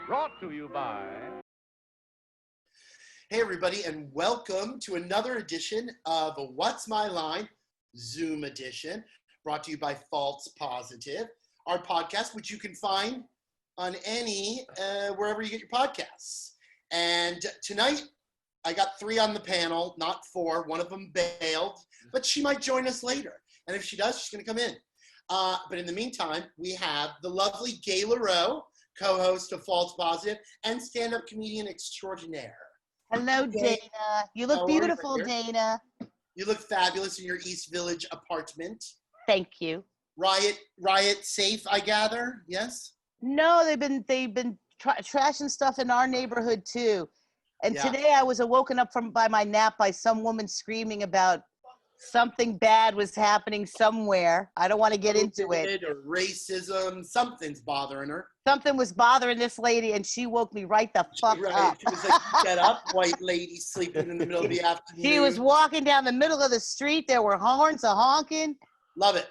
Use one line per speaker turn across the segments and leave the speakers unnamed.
Brought to you by...
Hey everybody, and welcome to another edition of What's My Line, Zoom edition, brought to you by False Positive, our podcast, which you can find on any, wherever you get your podcasts. And tonight, I got 3 on the panel, not 4. One of them bailed, but she might join us later. And if she does, she's going to come in. But in the meantime, we have the lovely Gay LaRoe, co-host of False Positive, and stand-up comedian extraordinaire.
Hello, Dana. You look beautiful, Dana.
You look fabulous in your East Village apartment.
Thank you.
Riot safe, I gather. Yes.
No, they've been trashing stuff in our neighborhood too. And
Yeah.
today I was awoken up by my nap by some woman screaming about something bad was happening somewhere. I don't want to get into it.
Or racism. Something's bothering her.
Something was bothering this lady, and she woke me right the fuck up.
She was like, "Get up, white lady, sleeping in the middle of the afternoon."
She was walking down the middle of the street. There were horns a-honking.
Love it.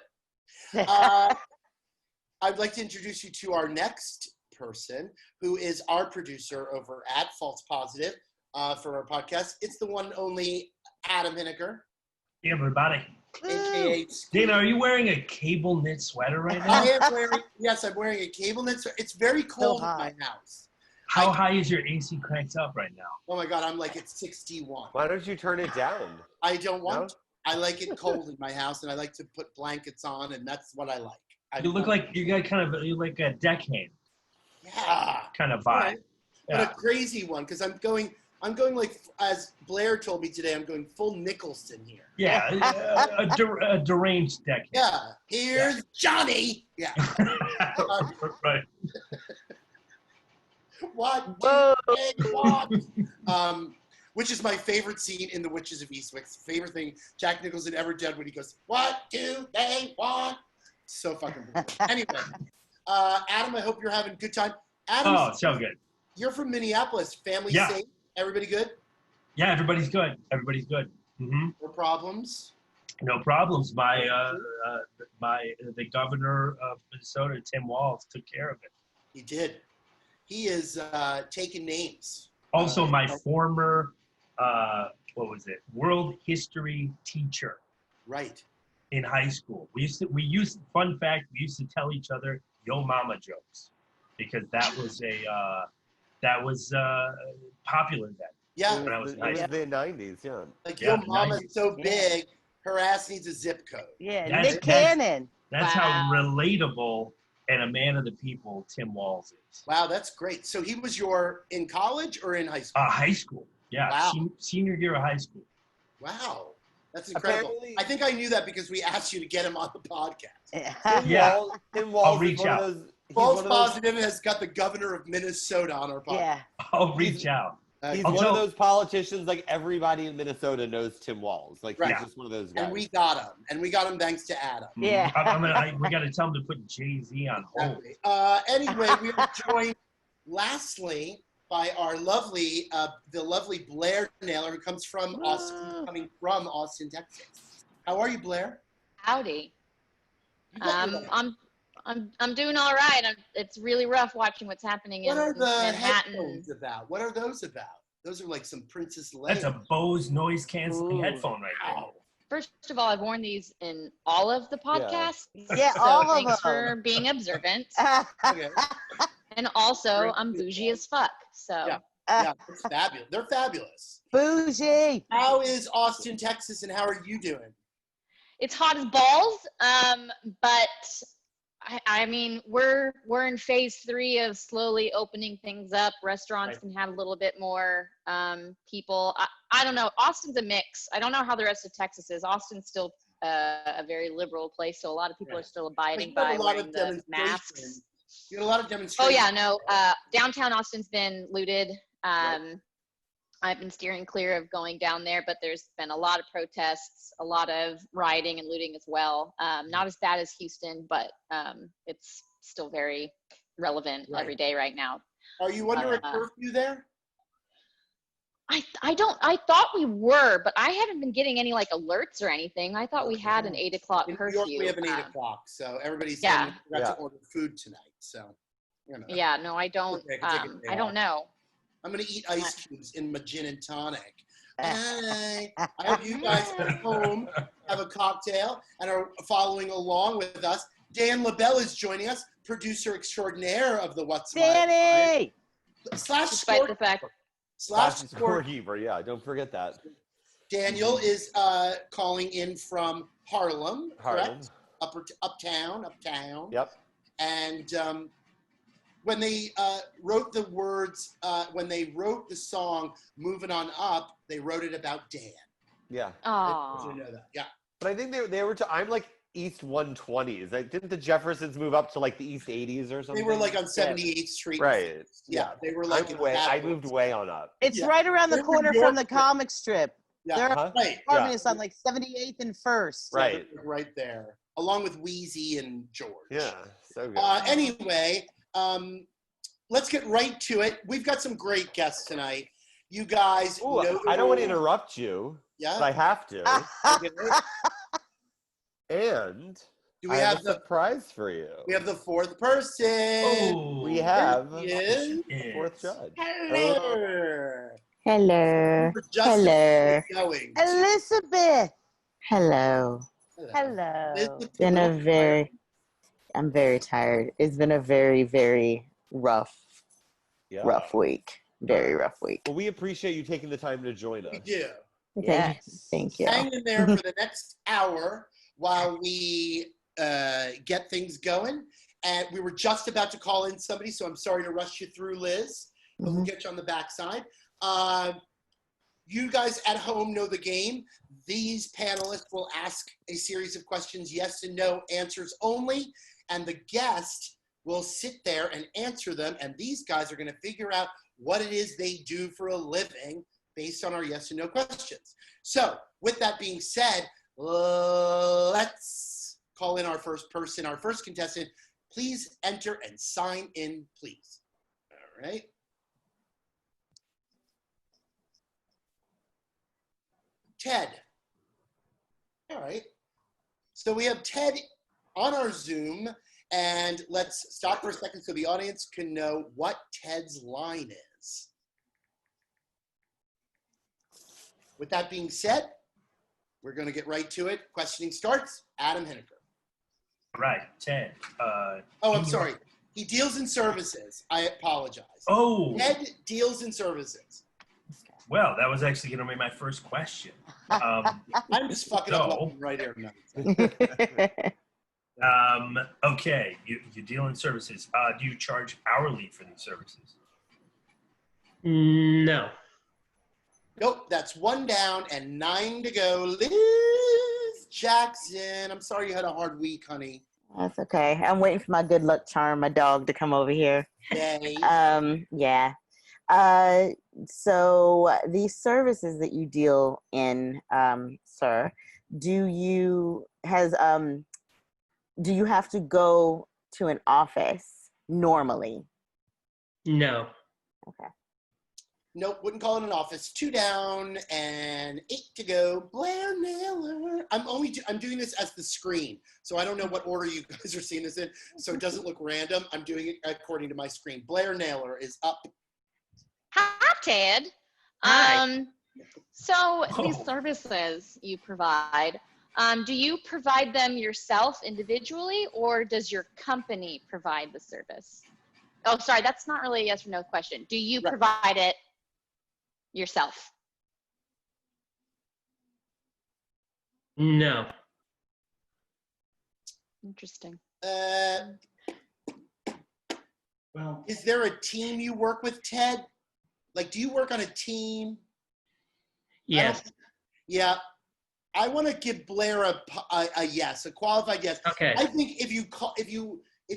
I'd like to introduce you to our next person, who is our producer over at False Positive for our podcast. It's the one and only Adam Hineker.
Hey, everybody.
AKA
Dana, are you wearing a cable knit sweater right now?
I am wearing, yes, I'm wearing a cable knit sweater. It's very cold in my house.
How high is your AC cranked up right now?
Oh my God, I'm like at 61.
Why don't you turn it down?
I don't want to. I like it cold in my house, and I like to put blankets on, and that's what I like.
You look like you like a deckhand.
Yeah.
Kind of vibe.
Right.
Yeah.
But a crazy one, because I'm going like, as Blair told me today, I'm going full Nicholson here.
Yeah, a deranged deckhand.
Yeah. Here's Johnny. Yeah.
Right.
What do they want? Which is my favorite scene in The Witches of Eastwick. Favorite thing Jack Nicholson ever did when he goes, "What do they want?" So fucking brilliant. Anyway, Adam, I hope you're having a good time. Adam,
Oh, so good.
You're from Minneapolis. Family
Yeah.
safe? Everybody good?
Yeah, everybody's good. Everybody's good. Mm-hmm.
No problems?
No problems. The governor of Minnesota, Tim Walz, took care of it.
He did. He is taking names.
Also, my former, world history teacher
Right.
in high school. Fun fact, we used to tell each other "Yo Mama" jokes because that was popular then.
Yeah.
When I was
It
in high
was
school.
the 90s, yeah.
Like,
Yeah,
your mama's
90s.
so big, her ass needs a zip code.
Yeah,
That's-
Nick Cannon.
That's
Wow.
how relatable and a man of the people Tim Walz is.
Wow, that's great. So he was in college or in high school?
High school. Yeah,
Wow.
senior year of high school.
Wow. That's incredible.
Apparently-
I think I knew that because we asked you to get him on the podcast.
Yeah.
Tim Walz
I'll
is
reach
one
out.
of those. He's
False
one of those,
Positive has got the governor of Minnesota on our podcast.
Yeah.
I'll reach out.
he's
I'll
one
tell-
of those politicians, like everybody in Minnesota knows Tim Walz. Like,
Right.
he's just one of those guys.
And we got him. And we got him thanks to Adam.
Yeah.
We got to tell him to put Jay-Z on hold.
Exactly. Anyway, we are joined lastly by our lovely, the lovely Blair Naylor, who comes from Austin, Texas. How are you, Blair?
Howdy.
You got your-
I'm doing all right. It's really rough watching what's happening
what
in
are the
Manhattan.
headphones about? What are those about? Those are like some Princess Leia.
That's a Bose noise canceling
Ooh.
headphone right there.
Wow.
First of all, I've worn these in all of the podcasts.
Yeah,
So
all of
thanks
them.
for being observant.
Okay.
And also,
Great.
I'm bougie as fuck. So
Yeah. Yeah, it's fabulous. They're fabulous.
Bougie.
How is Austin, Texas, and how are you doing?
it's hot as balls. But I mean, we're in phase 3 of slowly opening things up. Restaurants
Right.
can have a little bit more people. I don't know. Austin's a mix. I don't know how the rest of Texas is. Austin's still a very liberal place, so a lot of people
Right.
are still abiding
You
by
had a lot
wearing
of
the masks.
demonstrations. You had a lot of
Oh
demonstrations.
yeah, no. Downtown Austin's been looted. I've been steering clear of going down there, but there's been a lot of protests, a lot of rioting and looting as well. Not as bad as Houston, but it's still very relevant
Right.
every day right now.
Are you under a curfew there?
I thought we were, but I haven't been getting any like alerts or anything. I thought we had an 8 o'clock
In New
curfew.
York, we have an 8 o'clock, so everybody's
Yeah.
saying we forgot to order food tonight. So You know,
Yeah, no, I don't.
Okay, I can take a day
I don't
off.
know.
I'm gonna eat ice cubes in my gin and tonic. Hi. I hope you guys at home have a cocktail and are following along with us. Dan LaBelle is joining us, producer extraordinaire of the What's My Line.
Danny!
Slash
Despite the fact,
Scorekeeper, yeah, don't forget that.
Daniel is calling in from Harlem,
Harlem.
correct? Uptown.
Yep.
And when they wrote the words, when they wrote the song "Moving On Up," they wrote it about Dan.
Yeah.
oh,
Did you know that? Yeah.
But I think they were. I'm like East 120s. Like, didn't the Jeffersons move up to like the East 80s or something?
They were like on 78th Street.
Right.
Yeah, they were like
I moved way on up.
It's
Yeah.
right around the
They're
corner
New
from the
York.
comic strip.
Yeah,
Their
Huh?
right.
apartment is on like 78th and 1st.
Yeah,
Right.
they're right there, along with Wheezy and George.
Yeah. So good.
Anyway, let's get right to it. We've got some great guests tonight. You guys
Ooh,
know the
I don't want to
rules.
interrupt you,
Yeah.
but I have to.
Okay.
And
Do
I
we
have
have
a
the
surprise for you.
we have the fourth person?
Oh,
We have
There he is.
the fourth judge.
Hello.
Hello.
We're just
Hello.
going.
Elizabeth!
Hello.
Hello.
Been a very, I'm very tired. It's been a very, very rough
Yeah.
week. Very rough week.
Well, we appreciate you taking the time to join us.
We do.
Yes.
Thank you.
Hang in there for the next hour while we get things going. And we were just about to call in somebody, so I'm sorry to rush you through, Liz, but we'll get you on the backside. You guys at home know the game. These panelists will ask a series of questions, yes and no, answers only, and the guest will sit there and answer them, and these guys are going to figure out what it is they do for a living based on our yes and no questions. So, with that being said, let's call in our first person, our first contestant. Please enter and sign in, please. All right. Ted. All right. So we have Ted on our Zoom, and let's stop for a second so the audience can know what Ted's line is. With that being said, we're going to get right to it. Questioning starts. Adam Henniker.
right, Ted.
Oh, I'm sorry. He deals in services. I apologize.
Oh,
Ted deals in services.
well, that was actually going to be my first question.
I'm just fucking up
No.
left and right here.
Okay, you deal in services. Do you charge hourly for these services?
No.
Nope, that's one down and 9 to go. Liz Jackson. I'm sorry you had a hard week, honey.
That's okay. I'm waiting for my good luck charm, my dog, to come over here.
Yay.
Yeah. So these services that you deal in, sir, do you have to go to an office normally?
No.
Okay.
Nope, wouldn't call it an office. 2 down and 8 to go. Blair Naylor. I'm doing this as the screen, so I don't know what order you guys are seeing this in, so it doesn't look random. I'm doing it according to my screen. Blair Naylor is up.
hi, Ted.
Hi.
So
Oh.
these services you provide, do you provide them yourself individually, or does your company provide the service? Oh, sorry, that's not really a yes or no question. Do you
Right.
provide it yourself?
No.
Interesting.
Well,
Is there a team you work with, Ted? Like, do you work on a team?
yes.
Yeah. I want to give Blair a yes, a qualified yes.
Okay.
I think if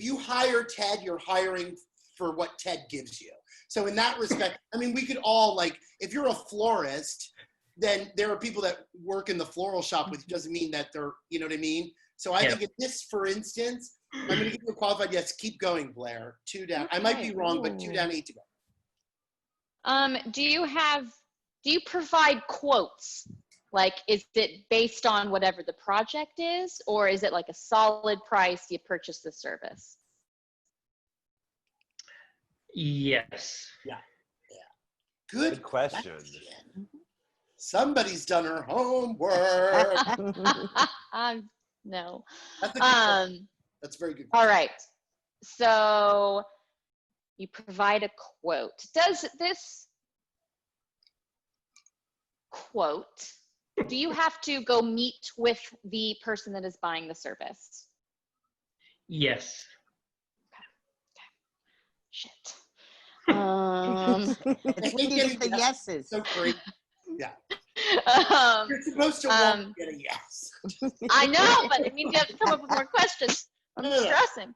you hire Ted, you're hiring for what Ted gives you. So in that respect, I mean, we could all, like, if you're a florist, then there are people that work in the floral shop with you. Doesn't mean that they're, you know what I mean? So I
Yeah.
think in this, for instance, I'm going to give you a qualified yes. Keep going, Blair. 2 down. I might be wrong, but 2 down, 8 to go.
Do you provide quotes? Like, is it based on whatever the project is, or is it like a solid price you purchase the service?
Yes.
Good
question.
Somebody's done her homework.
No.
That's a good question. That's a very good.
All right. So you provide a quote. Does this quote, do you have to go meet with the person that is buying the service?
Yes.
Shit.
It's when you get the yeses.
So great. Yeah.
Um,
You're supposed to want to get a yes.
I know, but it means you have to come up with more questions. I'm stressing.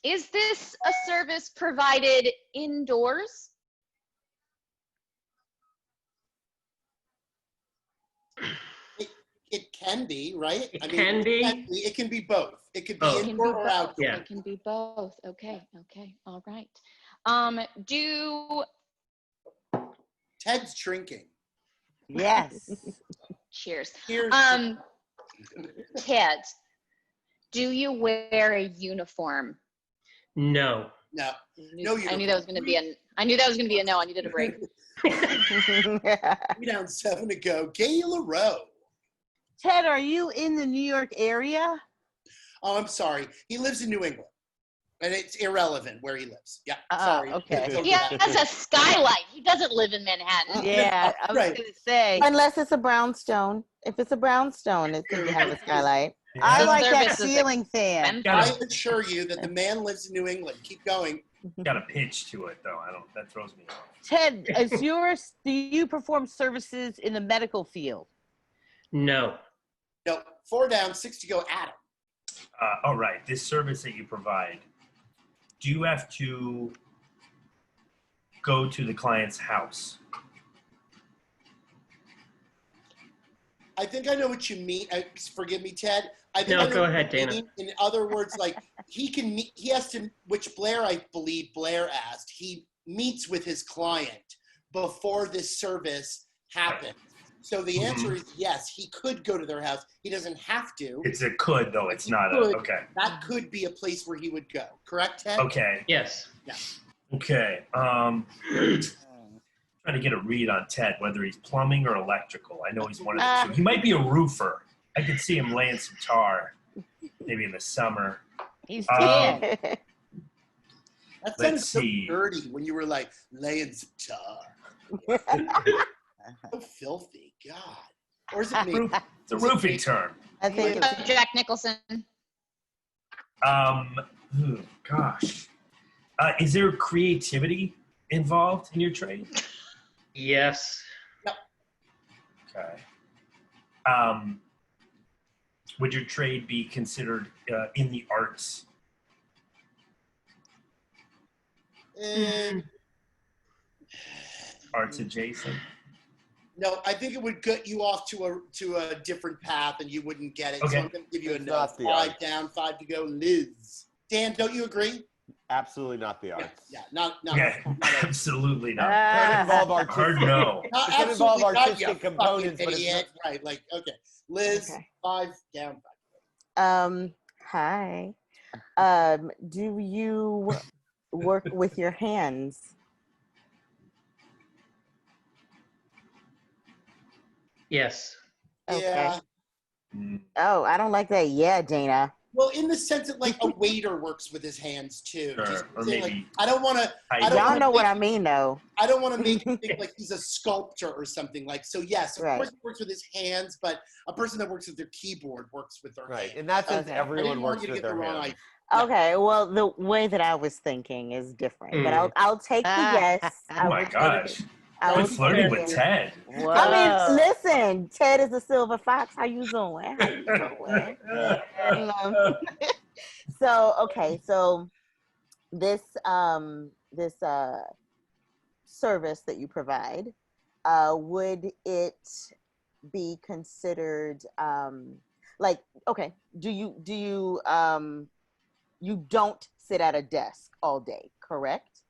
Is this a service provided indoors?
It can be, right?
It can be.
It can be both. It could be
Oh.
It can be
indoor or
both.
outdoor.
Yeah.
It can be both. Okay. All right. Do
Ted's drinking.
Yes.
cheers.
Here's
Ted, do you wear a uniform?
No.
no.
I knew that was going to be a no. I needed a break.
3 down, 7 to go. Gayla Rowe.
Ted, are you in the New York area?
Oh, I'm sorry. He lives in New England. And it's irrelevant where he lives. Yeah.
Oh,
Sorry.
okay.
Told
He
you that.
has a skylight. He doesn't live in Manhattan.
Yeah, I was
Right.
gonna say.
Unless it's a brownstone. If it's a brownstone, it could have a skylight.
I
The
like that
service is
ceiling fan.
I assure you that the man lives in New England. Keep going.
Got a pitch to it though. That throws me off.
Ted, do you perform services in the medical field?
No.
No, 4 down, 6 to go. Adam.
All right. This service that you provide, do you have to go to the client's house?
I think I know what you mean. Forgive me, Ted. I think
No,
I know
go
what
ahead,
you
Dana.
mean. In other words, like he has to, which Blair, I believe Blair asked, he meets with his client before this service happens. So the answer is yes, he could go to their house. He doesn't have to.
It's a could though. It's not a
could.
okay.
That could be a place where he would go. Correct, Ted?
Okay.
Yes.
Okay. Trying to get a read on Ted, whether he's plumbing or electrical. I know he's one of the two. He might be a roofer. I could see him laying some tar, maybe in the summer.
He's
Um,
10.
That
Let's
sounded so
see.
dirty when you were like laying some tar. So filthy, God. Or is it me?
It's a roofing term.
I think it's,
Jack Nicholson.
Gosh. Is there creativity involved in your trade?
Yes.
Okay. Would your trade be considered in the arts? Arts adjacent?
No, I think it would get you off to a different path and you wouldn't get it.
Okay.
So I'm going to give you a
It's
no.
not the
5
arts.
down, 5 to go. Liz. Dan, don't you agree?
Absolutely not the arts.
Yeah, not
Yeah,
not-
absolutely not.
It doesn't involve
Hard
artistic.
no.
not
It could involve
absolutely not,
artistic
you
components,
fucking
but it's
idiot. Right, like, okay. Liz,
Okay.
5 down, 5.
Hi. Do you work with your hands?
Yes.
Okay.
Yeah.
Mm,
Oh, I don't like that. Yeah, Dana.
Well, in the sense that like a waiter works with his hands too.
Sure,
Just
or
saying,
maybe
like, I don't want to.
I
don't
Y'all
wanna
know what
make-
I mean, though.
I don't want to make him think like he's a sculptor or something. Like, so yes, of
Right.
course he works with his hands, but a person that works with their keyboard works with their
Right.
hands.
In that sense,
Okay.
I
everyone
didn't want
works
you to
with
get the
their
wrong
hands.
idea. Yeah.
Okay, well, the way that I was thinking is different, but
Mm.
I'll take the yes. I
Oh my
will take
gosh.
it. I
Quit
will
flirting
take
with
it.
Ted.
Whoa.
I mean, listen, Ted is a silver fox. How you doing? How you doing? So okay, so this service that you provide, would it be considered like, okay, do you you don't sit at a desk all day, correct?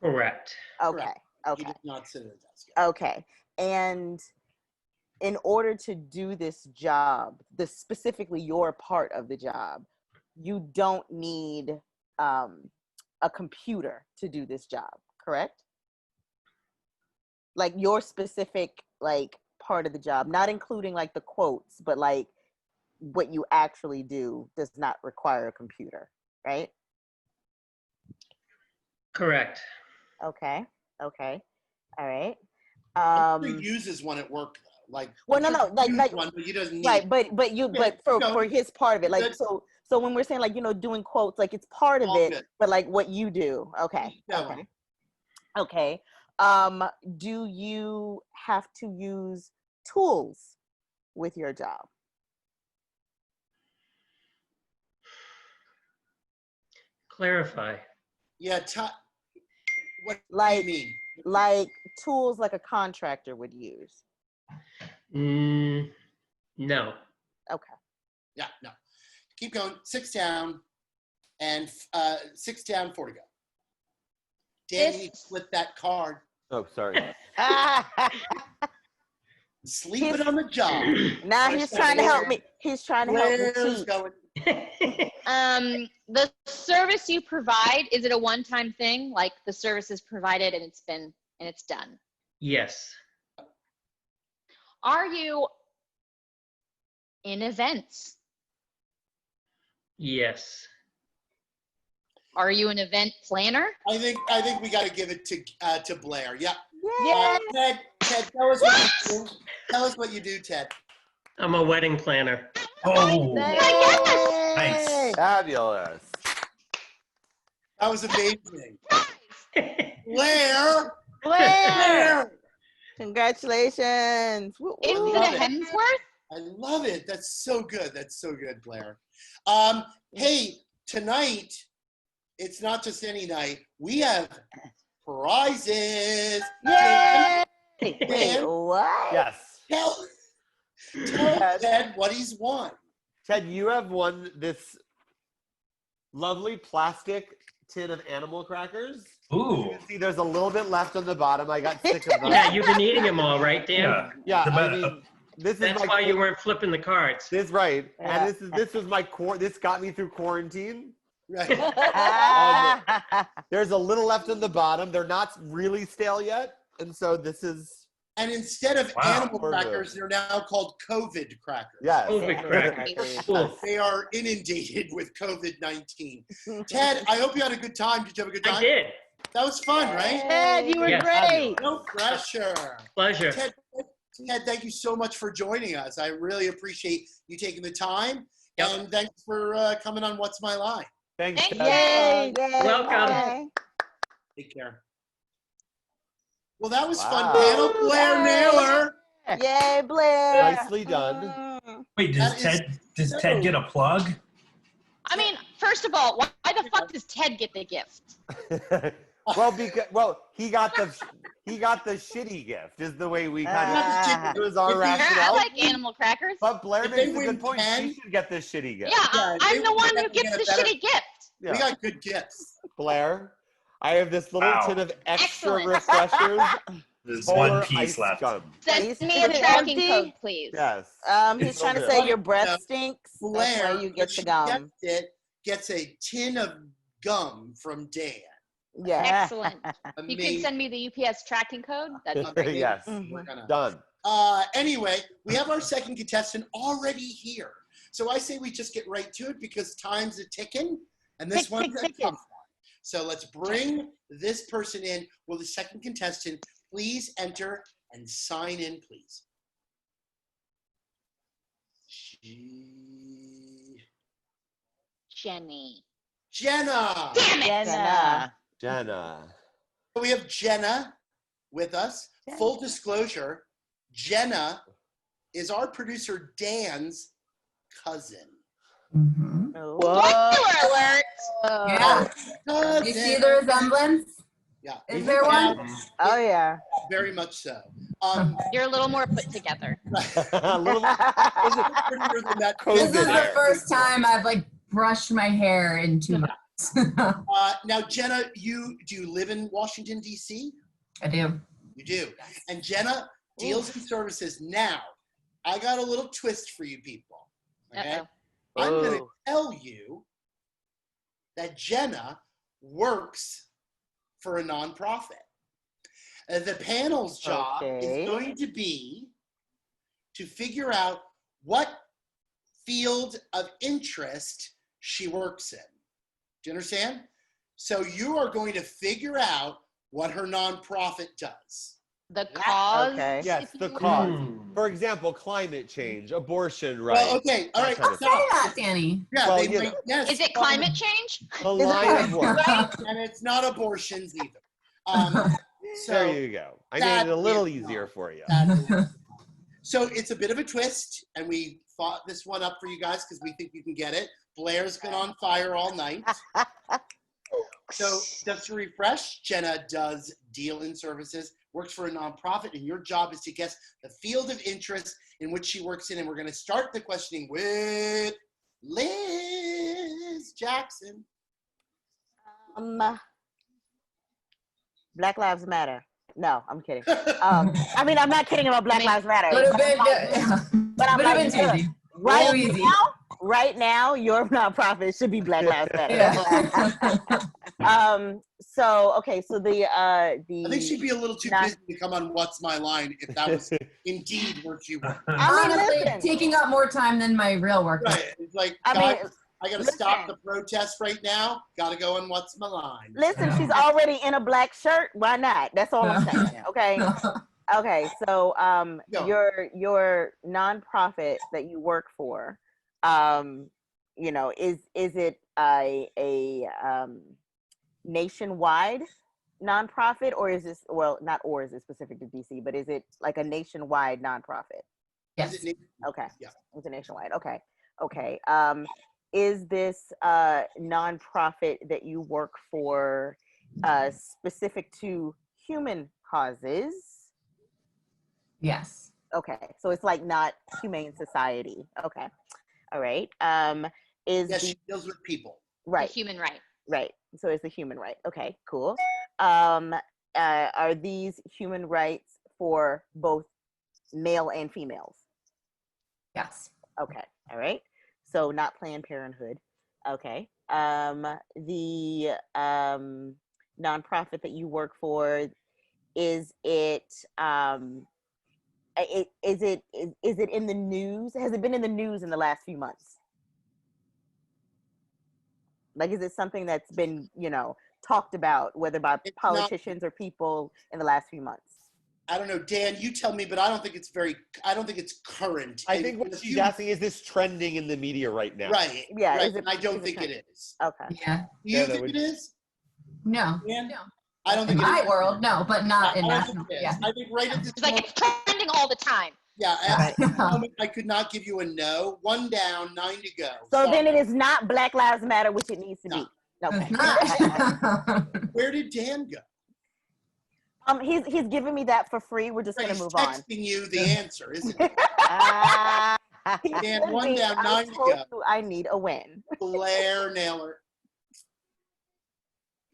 Correct.
Okay.
Correct.
Okay.
He does not sit at a desk.
Okay. And in order to do this job, specifically your part of the job, you don't need a computer to do this job, correct? Like your specific like part of the job, not including like the quotes, but like what you actually do does not require a computer, right?
Correct.
Okay. Okay. All right.
He uses one at work though. Like
Well, no, no,
he uses
like
one, but he doesn't need
right, but you,
Okay,
but
keep going.
for his part of it, like
Good.
so when we're saying like doing quotes, like it's part of
All
it,
good.
but like what you do. Okay.
Keep going.
Okay. Do you have to use tools with your job?
Clarify.
Yeah, what
Like
do you mean?
like tools like a contractor would use.
No.
Okay.
Yeah, no. Keep going. 6 down, and 6 down, 4 to go. Danny,
This-
flip that card.
Oh, sorry.
Sleeping on the job.
Now he's trying to help me. He's trying to help me
Blair's
cheat.
going.
The service you provide, is it a one-time thing? Like the service is provided and it's done.
Yes.
Are you in events?
Yes.
Are you an event planner?
I think we got to give it to Blair. Yeah.
Yeah.
Ted, tell us what you do. Tell us what you do, Ted.
I'm a wedding planner.
Oh,
Nice.
Fabulous.
That was amazing. Blair.
Blair. Congratulations. Woo,
Is
woo.
it
love
a
it.
Hemsworth?
I love it. That's so good. That's so good, Blair. Hey, tonight, it's not just any night. We have prizes.
Yay! Wait,
Dan,
what?
Yes.
Tell
Yes.
Ted what he's won.
Ted, you have won this lovely plastic tin of animal crackers. You
ooh.
can see there's a little bit left on the bottom. I got sick of them.
Yeah, you've been eating them all, right, Dan?
Yeah.
Yeah,
The
I
better-
mean, this is
That's
my
why you
quar-
weren't flipping the cards.
This right,
Yeah.
and this was my core. This got me through quarantine.
Right.
There's a little left on the bottom. They're not really stale yet, and so this is
And instead of
Wow.
animal crackers, they're now called COVID crackers.
yes.
COVID crackers. Cool.
They are inundated with COVID-19. Ted, I hope you had a good time. Did you have a good
I
time?
did.
That was fun, right?
Ted, you were
Yes.
great.
No pressure.
Pleasure.
Ted, thank you so much for joining us. I really appreciate you taking the time.
Yep.
And thanks for coming on What's My Line.
Thanks.
Thank
Ted.
Yay, yay.
Welcome.
Bye.
Take care. Well, that was
Wow.
fun, panel. Blair Naylor.
Yay, Blair.
Nicely done.
Wait,
That is
does Ted get a plug?
I mean, first of all, why the fuck does Ted get the gift?
well, he got the shitty gift is the way we kind
Ah.
of it was our
If you-
I
rationale.
like animal crackers.
But Blair
If
makes
they
a
win
good point.
10
She should get the shitty gift.
Yeah,
Yeah,
I'm the
they
one who
definitely
gets
get
the
a better-
shitty gift.
Yeah.
We got good gifts.
Blair, I have this little
Wow.
tin of extra
Excellent.
refreshers.
There's
Polar
one piece
ice
left.
Gum.
Send
Is
me a
it
tracking
empty?
code, please.
Yes.
He's
It's
trying to
so
say
good.
your breath
Yeah.
stinks. That's
Blair,
why you get
if
the
she
gum.
gets it, gets a tin of gum from Dan.
Yeah.
Excellent. You
Amazing.
can send me the UPS tracking code. That'd be great.
Yes.
We're gonna.
Done.
Anyway, we have our second contestant already here. So I say we just get right to it because time's a ticking, and this
Tick,
one's
tick,
a
ticking.
tough one. So let's bring this person in. Will the second contestant please enter and sign in, please?
Jenny.
Jenna.
Damn it.
Jenna.
Jenna.
We have Jenna with us.
Jenna.
Full disclosure, Jenna is our producer Dan's cousin.
Oh.
Spoiler alert.
Yeah.
Cousin.
You see the resemblance?
Yeah.
Is there one?
Oh yeah.
Very much so.
You're a little more put together.
A little
Prettier than that.
Cozy.
This is the first time I've like brushed my hair in 2 months.
Now, Jenna, do you live in Washington, D.C.?
I do.
You do. And Jenna deals in services. Now, I got a little twist for you people. Okay?
Uh-oh.
I'm going to
Oh.
tell you that Jenna works for a nonprofit. The panel's job
Okay.
is going to be to figure out what field of interest she works in. Do you understand? So you are going to figure out what her nonprofit does.
The cause.
Okay.
Yes, the cause. For example, climate change, abortion rights.
Well, okay, all right.
That kind of
Say
stop.
that, Danny.
Yeah,
Well,
they
you
might,
know.
yes.
Is it climate change?
The line of work.
And it's not abortions either. So
There you go. I made
that
it a little
is
easier
not-
for you.
So it's a bit of a twist, and we thought this one up for you guys because we think you can get it. Blair's been on fire all night. So just to refresh, Jenna does deal-in services, works for a nonprofit, and your job is to guess the field of interest in which she works in. And we're going to start the questioning with Liz Jackson.
Black Lives Matter. No, I'm kidding. I mean, I'm not kidding about Black Lives Matter.
Would have been,
But I'm
would have
like,
been too easy.
right
Too easy.
now, right now, your nonprofit should be Black Lives Matter.
Yeah.
So okay, so the
I think she'd be a little too
Not-
busy to come on What's My Line if that was indeed where she worked.
I mean,
Honestly,
listen.
taking up more time than my real work.
Right. It's like,
I
guys,
mean,
I got to
listen.
stop the protest right now. Got to go on What's My Line.
listen, she's already in a black shirt. Why not? That's all I'm saying. Okay. Okay. So
Go.
your nonprofit that you work for, you know, is it a nationwide nonprofit, or is this, well, not, or is it specific to DC, but is it like a nationwide nonprofit?
Yes.
Is it-
Okay.
Yeah.
It's a nationwide. Okay. Okay. Is this nonprofit that you work for specific to human causes?
Yes.
Okay. So it's like not Humane Society. Okay. All right. Is
Yes,
the,
she deals with people.
right.
Human right.
Right. So it's a human right. Okay, cool. Are these human rights for both male and females?
Yes.
Okay. All right. So not Planned Parenthood. Okay. The nonprofit that you work for, is it is it in the news? Has it been in the news in the last few months? Like, is it something that's been, you know, talked about, whether by
It's not-
politicians or people in the last few months?
I don't know, Dan, you tell me, but I don't think it's current.
I think what she's asking, is this trending in the media right now?
Right.
Yeah,
Right.
is it-
And I don't
is it
think
trend-
it is.
Okay.
Yeah.
Do you
Yeah, that
think
would-
it is?
No.
Dan?
No.
I don't
In
think it
my
is.
world, no, but not in
I don't
national.
think it is.
Yeah.
I think right at this
It's like
moment,
it's trending all the time.
yeah, at this
Right.
moment, I could not give you a no. 1 down, 9 to go.
So
Sorry.
then it is not Black Lives Matter, which it needs to be. Okay.
It's not.
Where did Dan go?
He's giving me that for free. We're just
Right,
gonna
he's
move on.
texting you the answer, isn't he?
He
Dan,
told
1
me,
down,
I
9 to
told
go.
you I need a win.
Blair Naylor.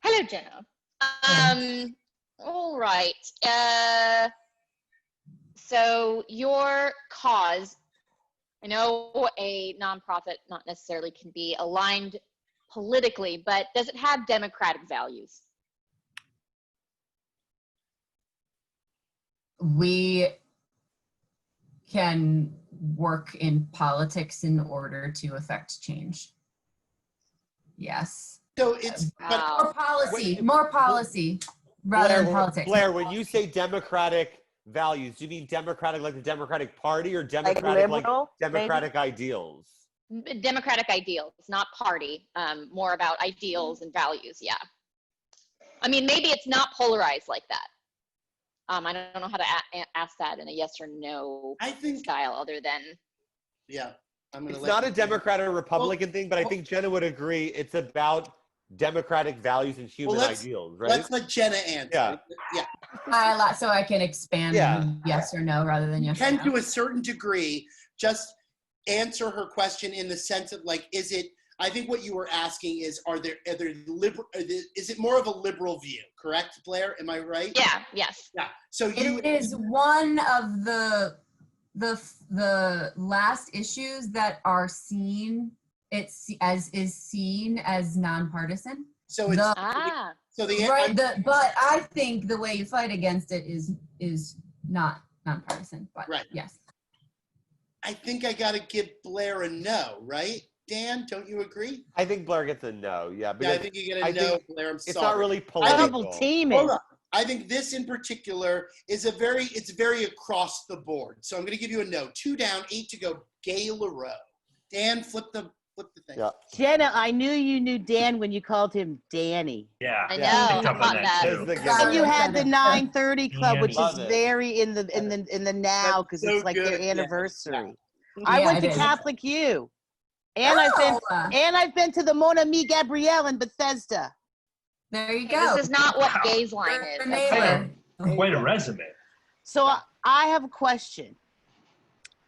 Hello, Jenna. All right. So your cause, I know a nonprofit not necessarily can be aligned politically, but does it have democratic values?
We can work in politics in order to affect change. Yes.
So it's, but
Wow.
More policy rather than
Blair,
politics.
Blair, when you say democratic values, do you mean democratic like the Democratic Party, or
Like
democratic like
liberal,
democratic ideals?
Democratic ideals, not party. More about ideals and values. Yeah. I mean, maybe it's not polarized like that. I don't know how to ask that in a yes or no
I think,
style, other than
yeah, I'm going to
It's not a Democrat or Republican thing, but I think Jenna would agree it's about democratic values and human
let's-
ideals, right?
Let's let Jenna answer.
Yeah.
Yeah.
So I can expand
Yeah.
yes or no rather than yes or
Can
no.
to a certain degree just answer her question in the sense of like, is it, I think what you were asking is, is it more of a liberal view, correct, Blair? Am I right?
yeah, yes.
Yeah. So you,
It is one of the last issues that are seen It's as is seen as nonpartisan.
So it's
The-
Ah,
so the
Right, but I think the way you fight against it is not nonpartisan. But
Right.
yes,
I think I got to give Blair a no, right? Dan, don't you agree?
I think Blair gets a no. Yeah,
Yeah,
because
I think you get a
I
no,
think
Blair. I'm
it's
sorry.
not really
I think-
Double
political.
teaming.
Hold on. I think this in particular is it's very across the board. So I'm going to give you a no. 2 down, 8 to go. Gay LaRoe. Dan, flip the thing.
Yeah.
Jenna, I knew you knew Dan when you called him Danny.
Yeah.
I
Yeah.
know.
Picked
How
up on
about
that
that?
There's
too.
the
Yeah.
And you
giveaway.
had the 9:30 club, which
Love
is
it.
very in the now because
That's
it's
so
like their
good. Yeah.
anniversary. I
Yeah,
went
it
to
is.
Catholic U, and I've been to the Mon Ami Gabrielle in Bethesda.
there you
Okay,
go.
this is not what
Wow.
gays line
You're
is.
a
Okay.
neighbor.
Quite a resume.
So I have a question.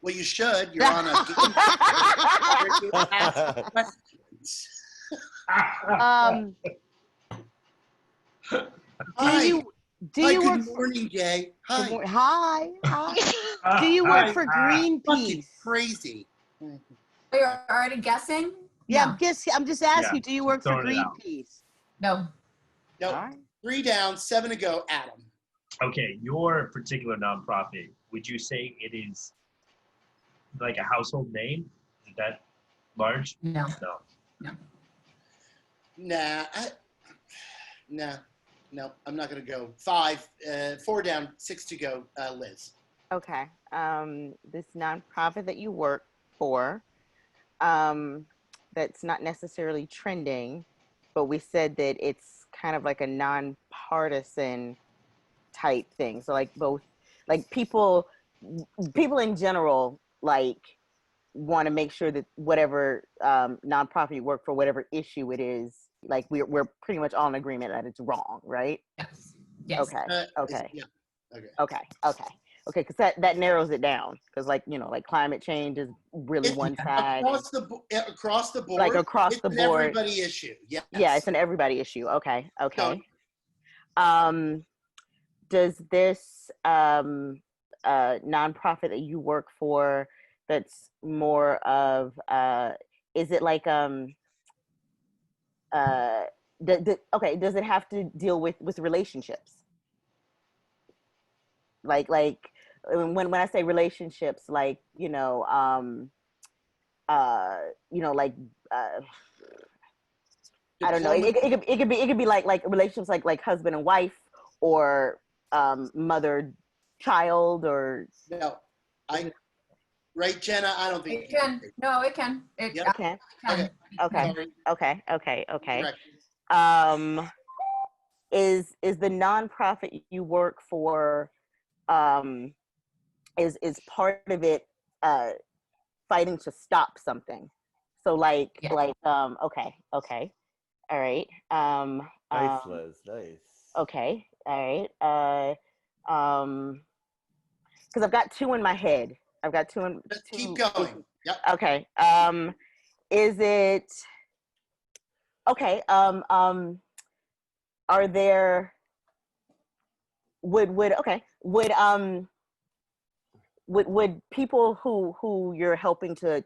Well, you should. You're on a questions.
um, do
Hi.
you
Hi,
work
good morning, Gay. Hi.
Hi. Do you work for
Fucking
Greenpeace?
crazy.
You're already guessing?
Yeah,
No.
I'm just asking.
Yeah,
Do you work for
throwing it out.
Greenpeace?
No.
Nope.
All right.
3 down, 7 to go. Adam.
Okay, your particular nonprofit, would you say it is like a household name? Is that large?
No.
No.
Nah. No, I'm not going to go. 4 down, 6 to go. Liz.
Okay. This nonprofit that you work for, that's not necessarily trending, but we said that it's kind of like a nonpartisan type thing. So like both, like people in general, like want to make sure that whatever nonprofit you work for, whatever issue it is, like we're pretty much all in agreement that it's wrong, right?
Yes. Yes.
Okay. Okay.
Yeah. Okay.
Okay, because that narrows it down. Because like climate change is really
It's
one side.
across the board.
Like across
it's
the
an
board.
everybody issue. Yes.
Yeah, it's an everybody issue. Okay.
Done.
Does this nonprofit that you work for, that's more of is it like does it have to deal with relationships? Like when I say relationships, like I don't know. It could be like relationships like husband and wife, or mother child, or
No. Right, Jenna? I don't think
It can. No, it can. It
Yep.
okay,
can.
okay,
Sorry.
okay.
Correct.
Is the nonprofit you work for, is part of it fighting to stop something? So like
Yeah.
okay, all right.
Nice, Liz. Nice.
Okay, all right. Because I've got 2 in my head.
Let's keep going. Yep.
Okay. Is it okay? Are there would people who you're helping to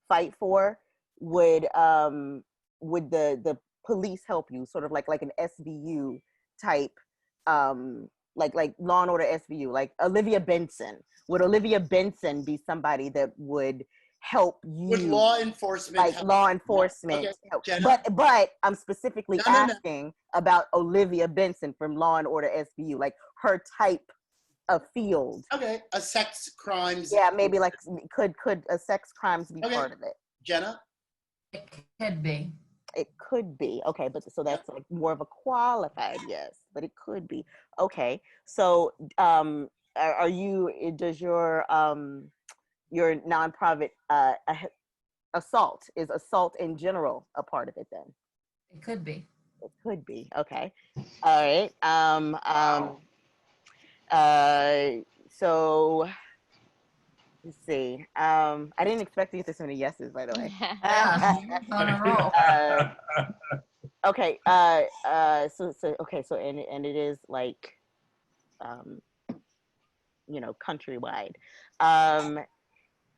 fight for, would the police help you, sort of like an SVU type, like Law and Order SVU, like Olivia Benson? Would Olivia Benson be somebody that would help you?
Would law enforcement
like
help?
law enforcement
Okay,
help?
Jenna?
But I'm specifically
No.
asking about Olivia Benson from Law and Order SVU, like her type of field.
Okay. A sex crimes.
Yeah, maybe like could a sex crimes be
Okay.
part of it?
Jenna?
It could be.
It could be. Okay, but so that's like more of a qualified yes, but it could be. Okay. So are you, does your nonprofit assault in general a part of it then?
It could be.
It could be. Okay. All right. So let's see. I didn't expect to get this many yeses, by the way.
Yeah. On a roll.
Okay. So and it is like countrywide.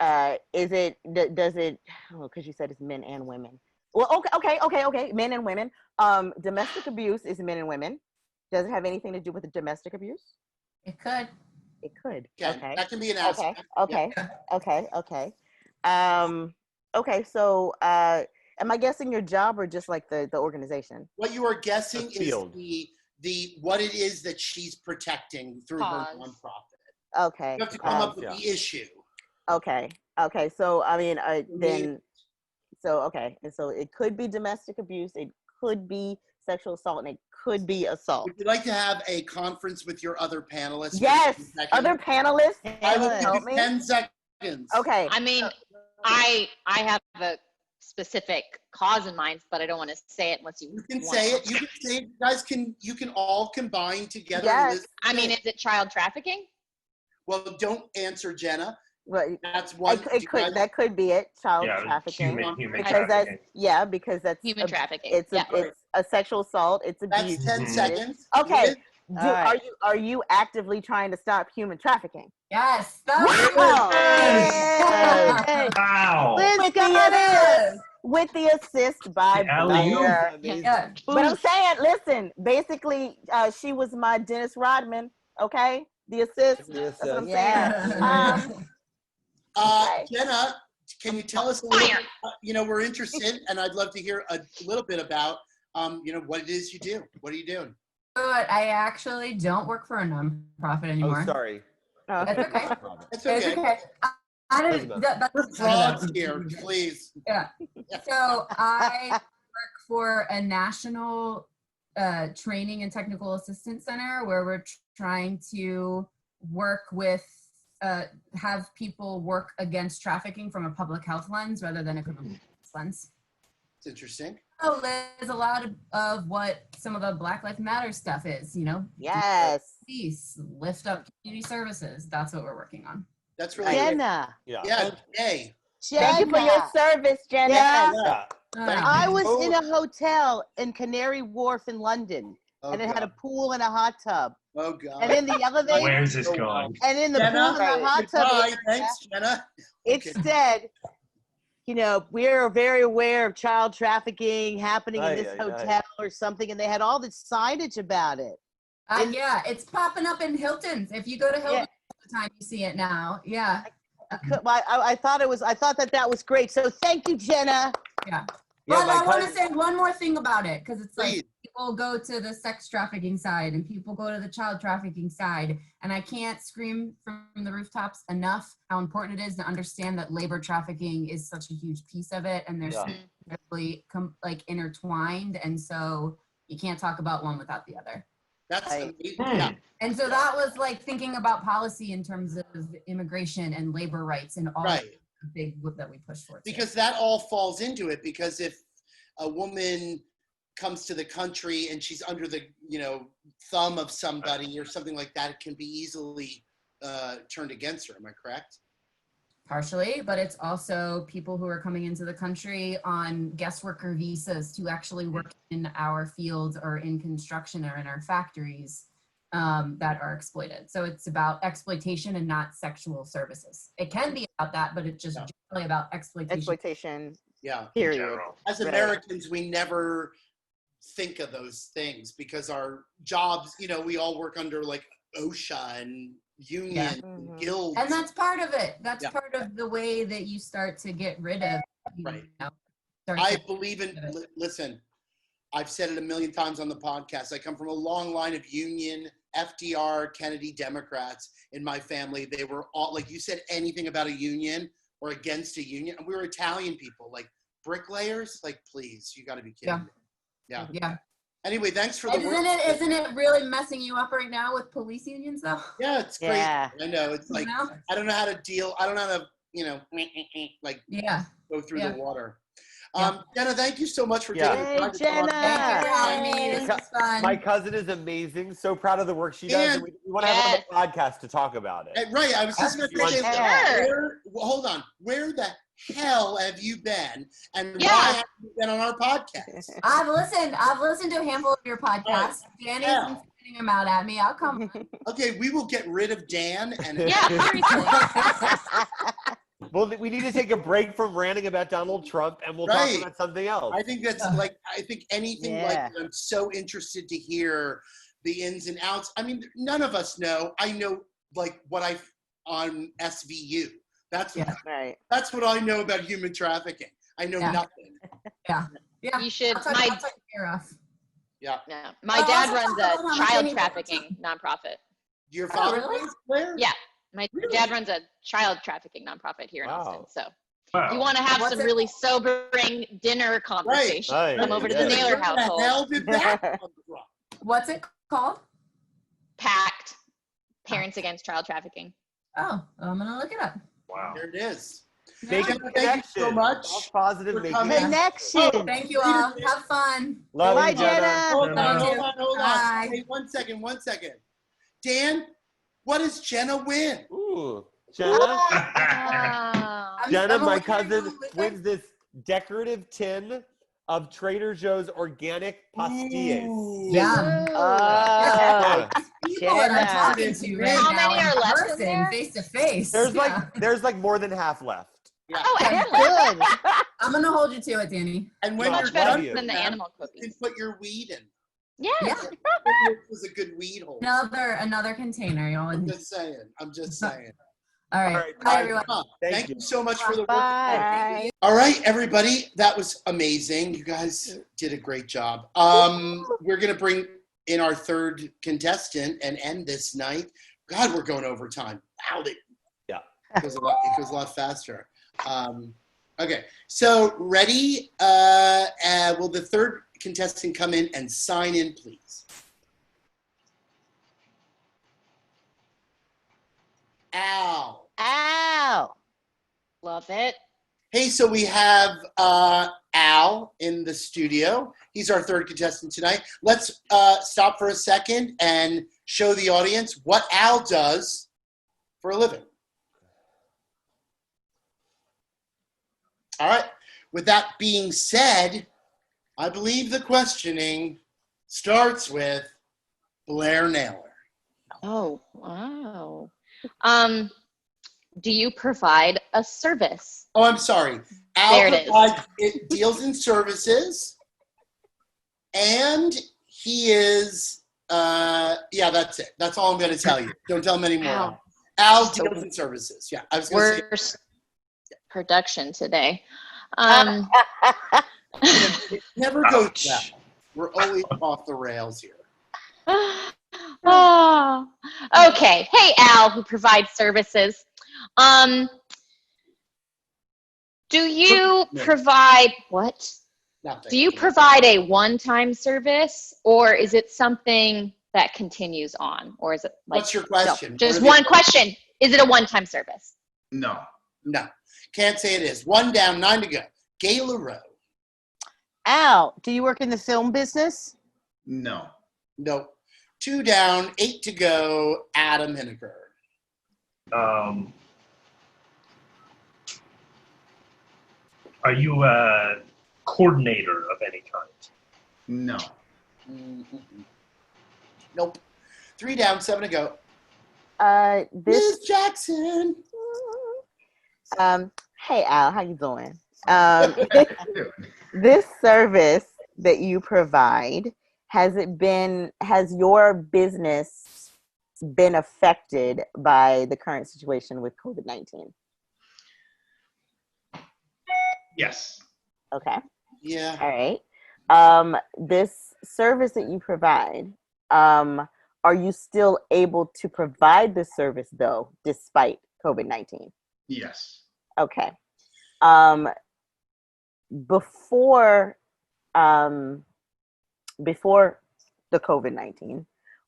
is it does it? Oh, because you said it's men and women. Well, okay. Men and women. Domestic abuse is men and women. Does it have anything to do with the domestic abuse?
It could.
It could.
Okay.
Okay.
That can be an
Okay.
aspect.
Okay. Okay. Okay. So, am I guessing your job or just like the organization?
What you are guessing
The
is
field.
the what it is that she's protecting through her
Cause.
nonprofit.
Okay.
You have to come up with
Yeah.
the issue.
Okay. So I mean, then, so okay, and so it could be domestic abuse, it could be sexual assault, and it could be assault.
Would you like to have a conference with your other panelists? for
Yes,
10 seconds?
other panelists.
I will
help
give
me.
you 10 seconds.
Okay.
I mean, I have a specific cause in mind, but I don't want to say it unless you.
You can
want
say
to.
it. You can say it. You guys you can all combine together.
Yes.
And listen
I
to
mean,
it.
is it child trafficking?
Well, don't answer, Jenna.
Well,
That's one.
it could that could be it. Child
Yeah,
trafficking.
human
Because that's
trafficking.
because that's
Human trafficking.
It's
Yeah.
it's a sexual assault. It's
That's
abuse.
10
Mhm.
seconds.
Okay.
Liz?
All right.
Are you actively trying to stop human trafficking?
Yes.
Wow.
Hey,
Wow.
Liz
With
got
the
it.
With the assist by
The alley-oop.
Blair.
Amazing.
Yeah.
But I'm saying, listen, basically, she was my Dennis Rodman, okay? The assist.
The
That's what I'm
Yeah.
saying. Okay.
Jenna, can you tell us a little? We're interested, and I'd love to hear a little bit about, what it is you do. What are you doing?
But I actually don't work for a nonprofit anymore.
Oh, sorry.
Oh.
That's okay.
It's
It's
okay.
okay. I didn't.
We're frauds here, please.
Yeah. So I work for a national training and technical assistance center where we're trying to work with, have people work against trafficking from a public health lens rather than a criminal lens.
It's interesting.
So there's a lot of what some of the Black Lives Matter stuff is,
Yes.
Peace, lift up community services. That's what we're working on.
That's really good.
Jenna.
Yeah.
Yeah. Hey.
Thank you for your service, Jenna.
Yeah.
Yeah.
I was in a hotel in Canary Wharf in London,
Oh,
and it had a
God.
pool and a hot tub.
Oh, God.
And in the elevator,
Where's this going?
and in the
Jenna,
pool and the hot tub
goodbye.
area,
Thanks, Jenna.
it
Okay.
said, we're very aware of child trafficking happening in this
Aye.
hotel or something, and they had all this signage about it.
Yeah, it's popping up in Hilton's. If you go to Hilton, all the time you see it now. Yeah.
I thought that was great. So thank you, Jenna.
Yeah.
Yeah,
But
my
I want to
cousin-
say one more thing about it, because it's
Please.
like people go to the sex trafficking side and people go to the child trafficking side. And I can't scream from the rooftops enough how important it is to understand that labor trafficking is such a huge piece of it. And they're
Yeah.
so incredibly intertwined. And so you can't talk about one without the other.
That's
Right.
amazing. Yeah.
And so that was like thinking about policy in terms of immigration and labor rights and all
Right.
the big that we push for. too.
Because that all falls into it. Because if a woman comes to the country and she's under the thumb of somebody or something like that, it can be easily turned against her. Am I correct?
Partially, but it's also people who are coming into the country on guest worker visas to actually work in our fields or in construction or in our factories that are exploited. So it's about exploitation and not sexual services. It can be about that, but it's just generally about exploitation.
Exploitation.
Yeah.
Period.
General.
As
Right.
Americans, we never think of those things because our jobs, we all work under like OSHA and union
Yeah.
and
Mhm.
guilds.
And that's part of it. That's
Yeah.
part of the way that you start to get rid of.
Right.
Start
I
to-
believe in, listen, I've said it a million times on the podcast. I come from a long line of union, FDR, Kennedy Democrats in my family. They were all, like you said, anything about a union or against a union. And we were Italian people, like bricklayers. Like, please, you got to be kidding me. Yeah.
Yeah.
Anyway, thanks for the
Isn't it really messing you up right now with police unions though?
Yeah, it's great.
Yeah.
I know. It's like,
You know?
I don't know how to deal. I don't know how to, like
Yeah.
go through
Yeah.
the water.
Yeah.
Jenna, thank you so much for
Yeah.
taking the
Hey,
time to talk.
Jenna.
Thank you for having me.
Yay.
This is fun.
My cousin is amazing. So proud of the work she does. And we want to have her on the podcast to talk about it.
Right, I was just going to say,
Sure.
hold on. Where the hell have you been? And
Yeah.
why have you been on our podcast?
I've listened to a handful of your podcasts. Danny's been spitting them out at me. I'll come.
Okay, we will get rid of Dan and
Yeah, seriously.
Well, we need to take a break from ranting about Donald Trump, and we'll
Right.
talk about something else.
I think that's like, I think anything like
Yeah.
that, I'm so interested to hear the ins and outs. I mean, none of us know. I know like what I on SVU. That's
Yeah.
Right.
that's what I know about human trafficking. I know
Yeah.
nothing.
Yeah.
You should.
I'll talk
My
your ear off.
yeah, my
Oh,
dad
also
runs
talk about
a
how much
child
Amy-
trafficking nonprofit.
Your
Oh,
father
really?
plays Blair?
Yeah, my
Really?
dad runs a child trafficking nonprofit here in
Wow.
Austin. So
Wow.
if you want to have
What's
some
it-
really sobering dinner conversation,
Right.
come over to the
Yeah.
Naylor
Where the
household.
hell did that come from?
What's it called?
PACT, Parents Against Child Trafficking.
Oh, I'm gonna look it up.
Wow.
There it is.
Make
Jenna,
a
thank you so
connection.
much
False positive.
for
Make
coming.
it.
Connection.
Thank you all. Have fun.
Love
Bye,
you, Jenna.
Jenna.
Hold on,
Thank
hold
you.
on, hold on.
Bye.
Hey, 1 second, 1 second. Dan, what does Jenna win?
Ooh, Jenna.
Wow.
Jenna,
I'm
my
only
cousin,
gonna go
wins this decorative tin of Trader Joe's organic pastilles.
Ooh.
Yum.
Yeah.
People that I'm
Jenna.
talking to right
How
now
many
in
are left in
person,
there?
face to face.
There's
Yeah.
like more than half left.
Oh,
Okay.
excellent.
Good.
I'm gonna hold you to it, Danny.
And when
Much
you're
Much better
done
you.
than the
with them,
animal
you can
cookies.
put your weed in.
Yes.
Yeah.
This was a good weed hole.
Another container. Y'all.
I'm just saying. I'm just saying.
All right.
All right,
Bye,
bye.
everyone.
Thank you so much for the work.
Bye.
All right, everybody. That was amazing. You guys did a great job. We're going to bring in our third contestant and end this night. God, we're going overtime. Wow,
Yeah.
It goes a lot faster. Okay, so ready? Will the third contestant come in and sign in, please? Al.
Ow.
Love it.
Hey, so we have Al in the studio. He's our third contestant tonight. Let's stop for a second and show the audience what Al does for a living. All right. With that being said, I believe the questioning starts with Blair Naylor.
Oh, wow. Do you provide a service?
Oh, I'm sorry. Al
There it is.
it deals in services, and he is, yeah, that's it. That's all I'm going to tell you. Don't tell him anymore.
Wow.
Al
So-
deals in services. Yeah, I was going to say.
Worst production today.
It never goes
Ouch.
well. We're always off the rails here.
Oh, okay. Hey, Al, who provides services. Do you
No.
provide what?
Nothing.
Do you provide a one-time service, or is it something that continues on, or is it like?
What's your question?
No, just
What are
one
the-
question. Is it a one-time service?
No.
No. Can't say it is. 1 down, 9 to go. Gayla Rowe.
Al, do you work in the film business?
No.
Nope. 2 down, 8 to go. Adam Hineker.
Are you a coordinator of any kind?
No.
Nope. 3 down, 7 to go.
This
Miss Jackson.
Hey Al, how you doing?
Dude.
This service that you provide, has your business been affected by the current situation with COVID-19?
Yes.
Okay.
Yeah.
All right. This service that you provide, are you still able to provide the service though, despite COVID-19?
Yes.
Okay. Before the COVID-19,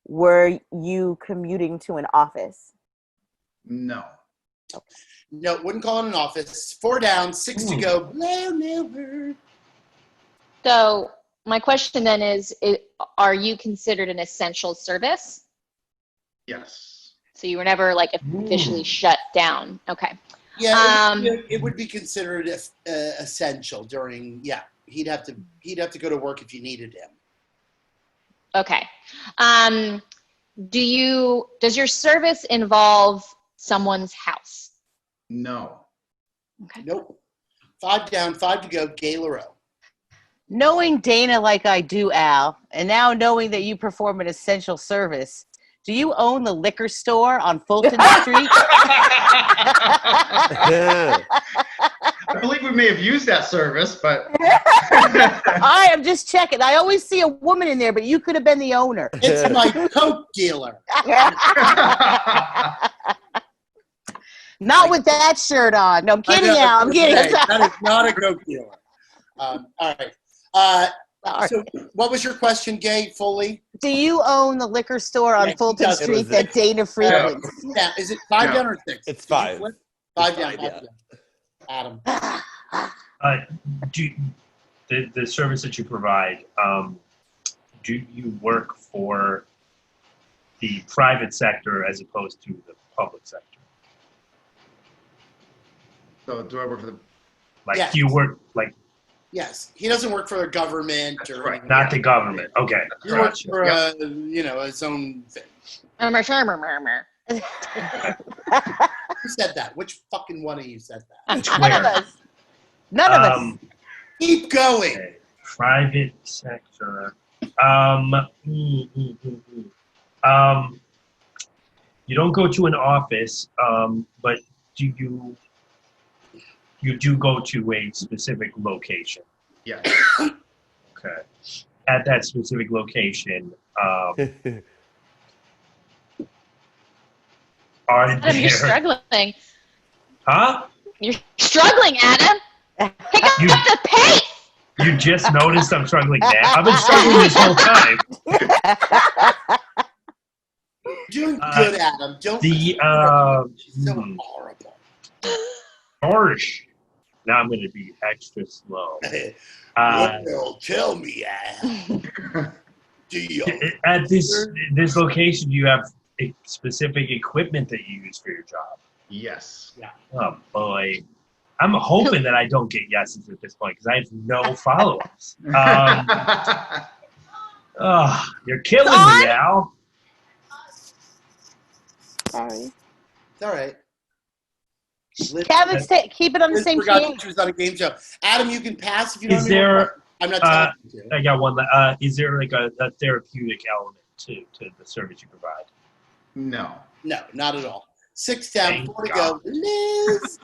were you commuting to an office?
No.
No, wouldn't call it an office. 4 down, 6 to go. Blair Naylor.
So my question then is, are you considered an essential service?
Yes.
So you were never like officially shut down. Okay.
Yeah, it would be considered essential during. Yeah, he'd have to go to work if you needed him.
Okay. Does your service involve someone's house?
No.
Nope. 5 down, 5 to go. Gay LaRoe.
Knowing Dana like I do, Al, and now knowing that you perform an essential service, do you own the liquor store on Fulton Street?
I believe we may have used that service, but
I am just checking. I always see a woman in there, but you could have been the owner.
It's my Coke dealer.
Not with that shirt on. No, I'm kidding,
I know,
Al. I'm kidding.
okay, that is not a Coke dealer. All right. So what was your question, Gay, fully?
Do you own the liquor store on
Yeah, he
Fulton
does.
Street that Dana frequents?
Yeah, is it 5
No.
down or 6?
It's
Did you
5.
flip? 5
It's
down.
5,
5
yeah.
down. Adam.
The service that you provide, do you work for the private sector as opposed to the public sector?
so do I work for the?
Like,
Yes.
do you work like
Yes, he doesn't work for the government
That's
or
right.
anything.
not the government? Okay,
He works
gotcha.
for his own thing. Who said that? Which fucking one of you said that?
None of us. None of us.
Keep going.
Okay. Private sector. You don't go to an office, but do you do go to a specific location?
Yeah.
Okay. At that specific location, are
Adam,
there?
you're struggling.
Huh?
You're struggling, Adam. Pick up
You-
the pace.
You just noticed I'm struggling now. I've been struggling this whole time.
You're doing good, Adam. Don't.
The
She's so horrible.
harsh. Now I'm going to be extra slow.
Well, tell me, Al. Do you?
At this location, do you have a specific equipment that you use for your job?
Yes.
Oh boy, I'm hoping that I don't get yeses at this point because I have no follow-ups. You're killing me, Al.
Sorry.
It's all right.
Kevin's keep it on the
Liz
same
forgot
page.
she was on a game show. Adam, you can pass if you don't.
Is
have any more
there?
questions. I'm not telling you to.
I got one. Is there like a therapeutic element to the service you provide?
No.
No, not at all. 6 down,
Thank
4 to go. Liz.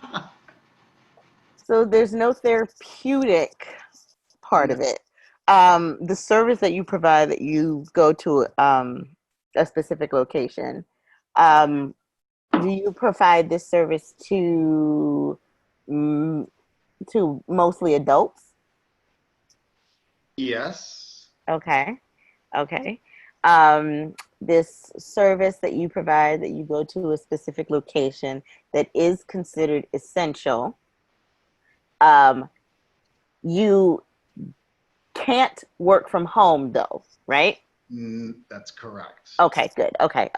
So there's no therapeutic part of it. The service that you provide, that you go to a specific location, do you provide this service to mostly adults?
Yes.
Okay. This service that you provide, that you go to a specific location that is considered essential, you can't work from home though, right?
That's correct.
Okay, good. Okay.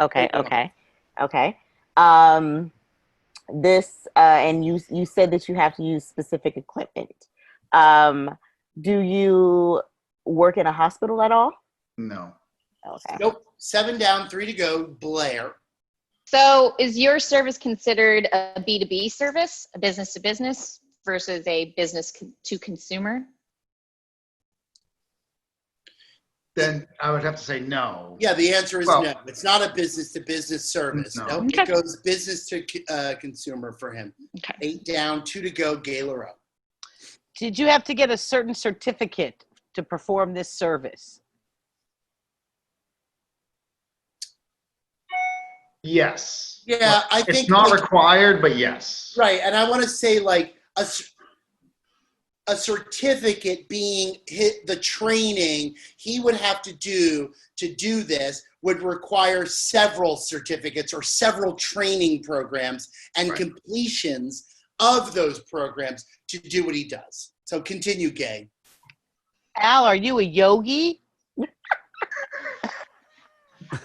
This and you said that you have to use specific equipment. Do you work in a hospital at all?
No.
Okay.
Nope. 7 down, 3 to go. Blair.
So is your service considered a B2B service, a business to business versus a business to consumer?
Then I would have to say no.
Yeah, the answer is
Well-
no. It's not a business-to-business service.
No.
Nope,
Okay.
it goes business to consumer for him.
Okay.
8 down, 2 to go. Gay LaRoe.
Did you have to get a certain certificate to perform this service?
Yes.
Yeah, I
It's
think
not
like,
required, but yes.
right, and I want to say like a certificate being the training he would have to do this would require several certificates or several training programs and
Right.
completions of those programs to do what he does. So continue, Gay.
Al, are you a yogi?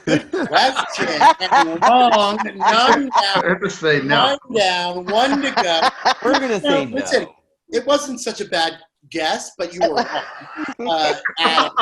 Question and long, none
I
down,
have to say no.
1 down, 1 to go.
We're gonna say no.
Listen, it wasn't such a bad guess, but you were wrong. Adam.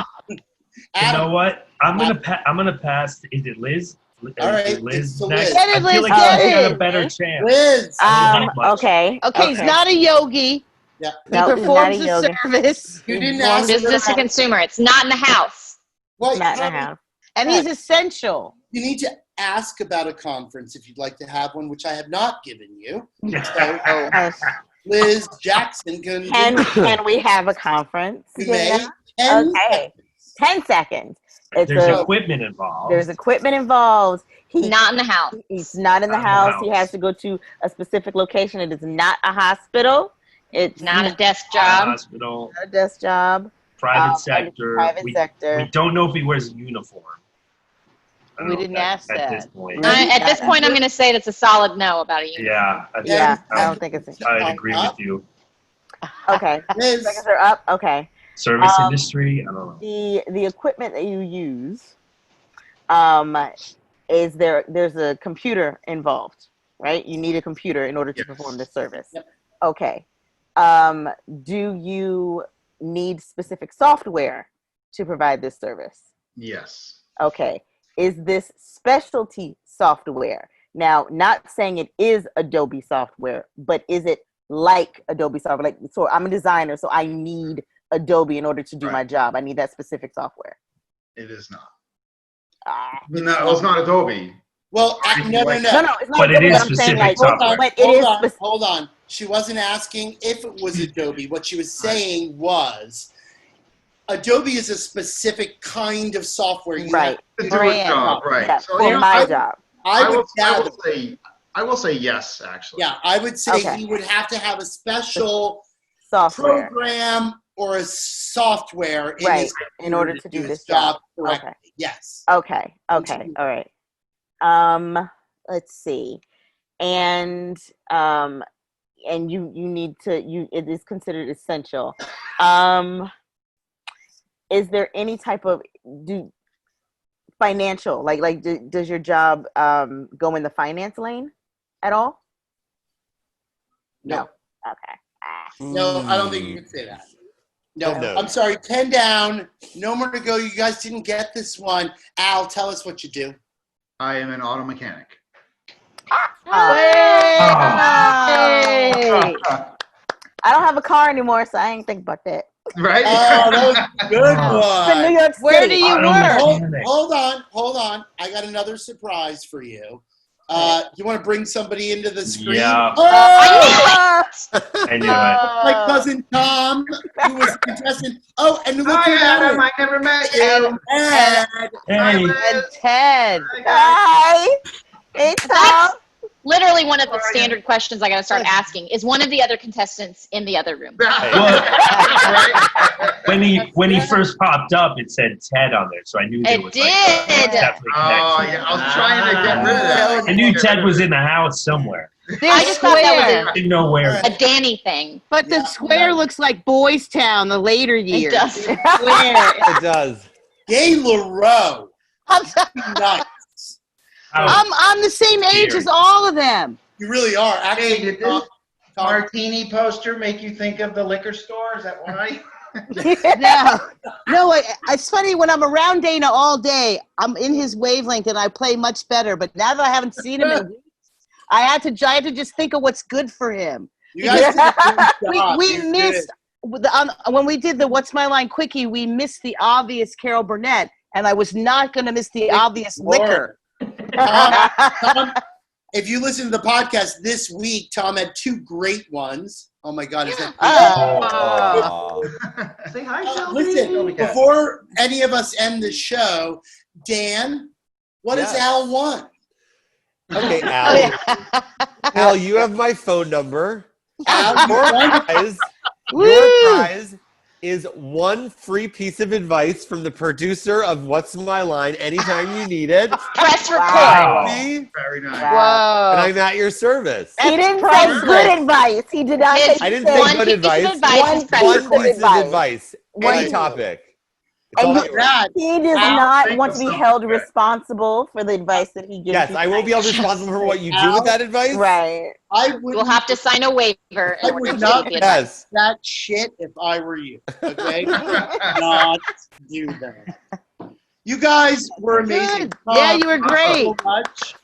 You know what? I'm gonna pass. Is it Liz?
All right,
Liz
it's to
next.
Liz.
Get it,
I
Liz,
feel like
get
Liz got
it.
a better chance.
Liz.
Not much.
Okay.
Okay, he's not a yogi.
Yeah.
He
No, he's not
performs
a
a
yogi.
service,
You didn't
Well,
ask
Business to
for
consumer. It's not in the house.
what
Not in the house.
and he's essential.
you need to ask about a conference if you'd like to have one, which I have not given you. So, Liz Jackson
Can we have a conference?
You may.
Dana?
10
Okay. 10 seconds. It's
There's
a,
equipment involved.
there's equipment involved.
Not in the house.
He's not in the
Not in the
house. He
house.
has to go to a specific location. It is not a hospital. It's
Not a desk
Not a
job.
hospital,
a desk job.
private
and
sector.
Private
we,
sector.
we don't know if he wears a uniform. I don't
We
know
didn't
at-
ask
at
that.
this point.
At this point, I'm going to say it's a solid no about a union.
Yeah, I think
Yeah, I don't think it's
I'd agree with you.
okay.
Liz,
Seconds are up. Okay.
Service industry, I don't know.
The equipment that you use, is there's a computer involved, right? You need a computer in order to perform this service.
Yep.
Okay. Do you need specific software to provide this service?
Yes.
Okay. Is this specialty software? Now, not saying it is Adobe software, but is it like Adobe software? Like, so I'm a designer, so I need Adobe in order to do
Right.
my job. I need that specific software.
It is not.
Ah.
No, it's not Adobe.
well, no.
No, it's not.
But it
Adobe,
is
I'm saying,
specific
like,
software.
but it is
Hold on. She wasn't asking if it was Adobe. What she was saying was Adobe is a specific kind of software. You
right.
To do a
Brand.
job, right.
Yeah,
So,
for
you know,
my job.
I would gather.
I will say yes, actually.
Yeah, I would say
Okay.
he would have to have a special
Software.
program or a software in,
Right,
his
in order to do
his
this job.
correctly.
Okay.
Yes.
Okay.
Continue.
All right. Let's see. And you need to it is considered essential. Is there any type of financial does your job go in the finance lane at all?
No.
Okay. Ah.
No, I don't think you can say that. No,
No.
I'm sorry. 10 down. No more to go. You guys didn't get this one. Al, tell us what you do.
I am an auto mechanic.
Hey! I don't have a car anymore, so I ain't think about that.
Right?
Oh, that was a good
It's in New
one.
York City.
Where do you
Auto
work?
mechanic.
Hold on. I got another surprise for you. You want to bring somebody into the screen?
Yeah.
Oh,
I knew it.
my cousin Tom, who was a contestant. Oh, and look
Hi,
at
Adam.
that.
I never met you.
Ed.
Hey,
And Ted.
Hi. Hey, Tom.
That's literally one of the standard questions I got to start asking. Is one of the other contestants in the other room?
when he first popped up, it said Ted on there, so I knew there
It
was
did.
definitely
Oh,
connection.
yeah. I was trying to get rid of that.
I knew Ted was in the house somewhere.
I just thought that
Didn't know where.
was a Danny thing.
But the square looks like Boys Town the later years.
It does.
Square.
It does.
Gay LaRoe.
I'm,
Nice.
I'm the same age as all of them.
You really are. Actually,
Hey, did
Tom,
this martini poster make you think of the liquor store? Is that why?
No, it's funny when I'm around Dana all day, I'm in his wavelength and I play much better. But now that I haven't seen him in weeks, I had to just think of what's good for him.
you guys did a good job.
We
You
missed when we did the What's My Line quickie. We missed the obvious Carol Burnett, and I was not going to miss the obvious liquor.
Tom, if you listen to the podcast this week, Tom had two great ones. Oh my God, is that?
Oh.
Say hi,
Listen, before any of us end the show, Dan, what has
Yes.
Al won?
Okay, Al. Al, you have my phone number.
Al, you won.
Your prize is one free piece of advice from the producer of What's My Line anytime you need it.
Press record.
Wow.
See?
Very nice.
And
Whoa.
I'm at your service.
He didn't say good advice. He did not say.
It's
I didn't
he
say
one
said
good
piece
advice.
of advice is press
One
record.
piece of advice.
One
Any
piece.
topic. It's
And
all
he-
yours.
That,
He does
Al,
not
think
want
of
to be
something
held
good.
responsible for the advice that he gives.
Yes,
you
I will be held responsible for what you do with that advice.
Right.
I would
We'll have to sign a waiver
I
in order
would
to
not-
take the advice.
Yes.
that shit if I were you. Okay, not do that. You guys were amazing.
Good. Yeah, you were great.
So much.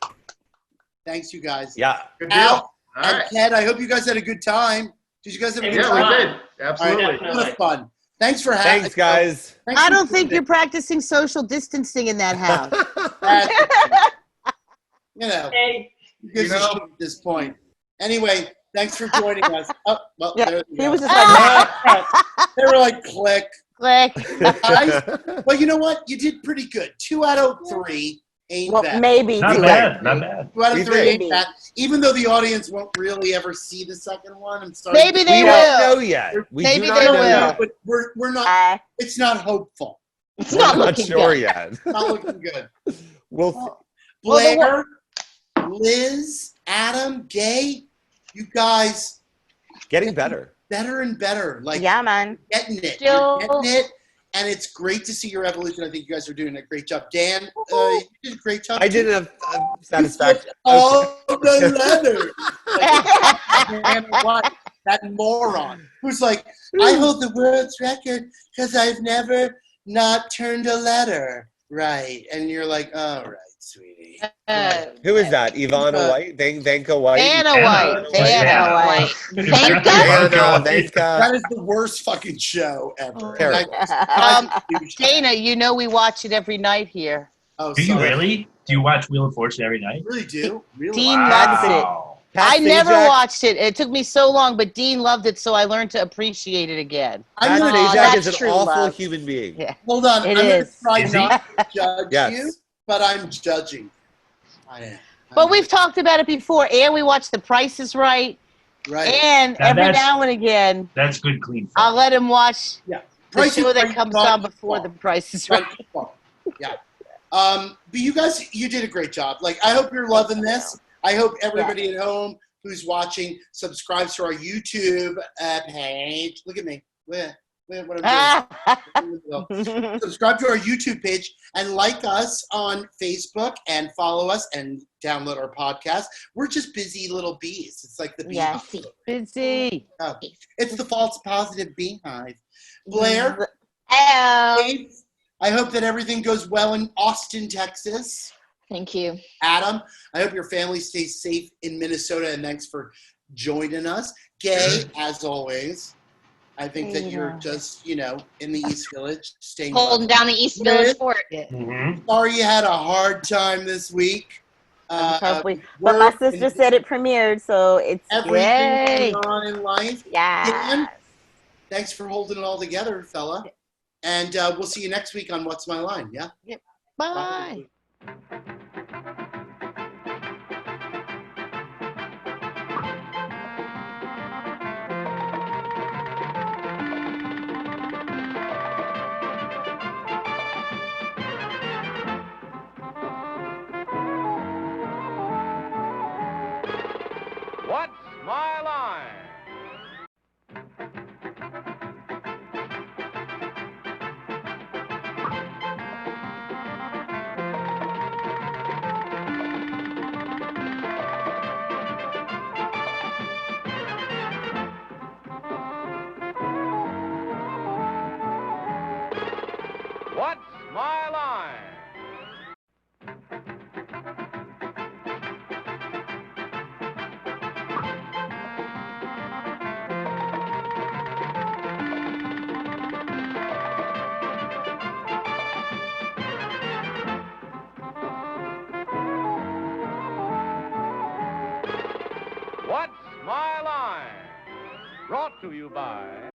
Thanks, you guys.
Yeah.
Good deal.
Al
All
and
right.
Ted, I hope you guys had a good time. Did you guys have a good
Yeah,
time?
we did.
All
Absolutely.
right, it was fun. Thanks for having.
Thanks, guys.
Thanks
I
for
don't think
doing
you're practicing social distancing in that house.
it. You know,
Hey,
who gives
You
a
know-
shit at this point. Anyway, thanks for joining us. Oh, well,
Yeah,
there you
he
go.
was just like,
They were like, click.
Click.
Guys, well, you know what? You did pretty good. 2 out of 3 ain't
well,
bad.
maybe
Not
too.
bad. Not bad.
2 out
We
of 3
did.
ain't bad. Even though the audience won't really ever see the second one, I'm starting.
Maybe they
We
will.
don't know yet. We
Maybe
do
they
not know
will.
yet.
But we're not.
Uh,
It's not hopeful.
It's
We're
not
not
looking
sure
good.
yet.
Not looking good.
We'll
Well, the
Blair, Liz, Adam, Gay, you guys
getting better.
better and better. Like
yeah, man.
getting it.
Still-
You're getting it. And it's great to see your evolution. I think you guys are doing a great job. Dan, you did a great job.
I
too.
didn't have satisfaction.
All the letters. Like, Dan White, that moron who's like, I hold the world's record because I've never not turned a letter right. And you're like, all right, sweetie.
Who is that? Ivana White? Vanka White?
Anna White.
Anna
Anna
White.
White.
Thank
Anna,
That
Vanka.
is the worst fucking show ever.
Terrible.
Dana, you know we watch it every night here.
Oh,
Do you
sorry.
really? Do you watch Wheel of Fortune every night?
Really do? Really?
Dean
Wow.
loves it.
Wow.
Pat
I never
Sajak.
watched it. It took me so long, but Dean loved it, so I learned to appreciate it again.
I'm
Pat
gonna,
Aw,
Sajak
that's
is an
true
awful
love.
human being.
Yeah.
hold on.
It
I'm gonna
is.
try
Is he?
not to judge
Yes.
you, but I'm judging. I am.
But we've talked about it before, and we watch The Price is Right,
right.
and
Now
every
that's-
now and again,
That's good, clean.
I'll
fun.
let him watch the
Price is
show that
Right,
comes
not
on
your
before
fault.
The Price is
Not
Right.
your fault. Yeah. But you guys, you did a great job. Like, I hope you're loving this. I hope everybody at home who's watching subscribes to our YouTube page. Look at me. Look at what I'm doing. Subscribe to our YouTube page and like us on Facebook and follow us and download our podcast. We're just busy little bees. It's like the beehive.
Yes.
Busy.
It's the false positive beehive. Blair,
Oh,
Dave, I hope that everything goes well in Austin, Texas.
thank you.
Adam, I hope your family stays safe in Minnesota, and thanks for joining us. Gay, as always. I think that you're just, in the East Village, staying
Holding
level.
down the East Village fort.
Mhm.
Sorry you had a hard time this week.
But my
work
sister
and
said it premiered, so it's
everything
Yay.
going on in life.
yeah.
Thanks for holding it all together, fella. And we'll see you next week on What's My Line, yeah?
Bye.
What's my line? What's my line? What's my line? Brought to you by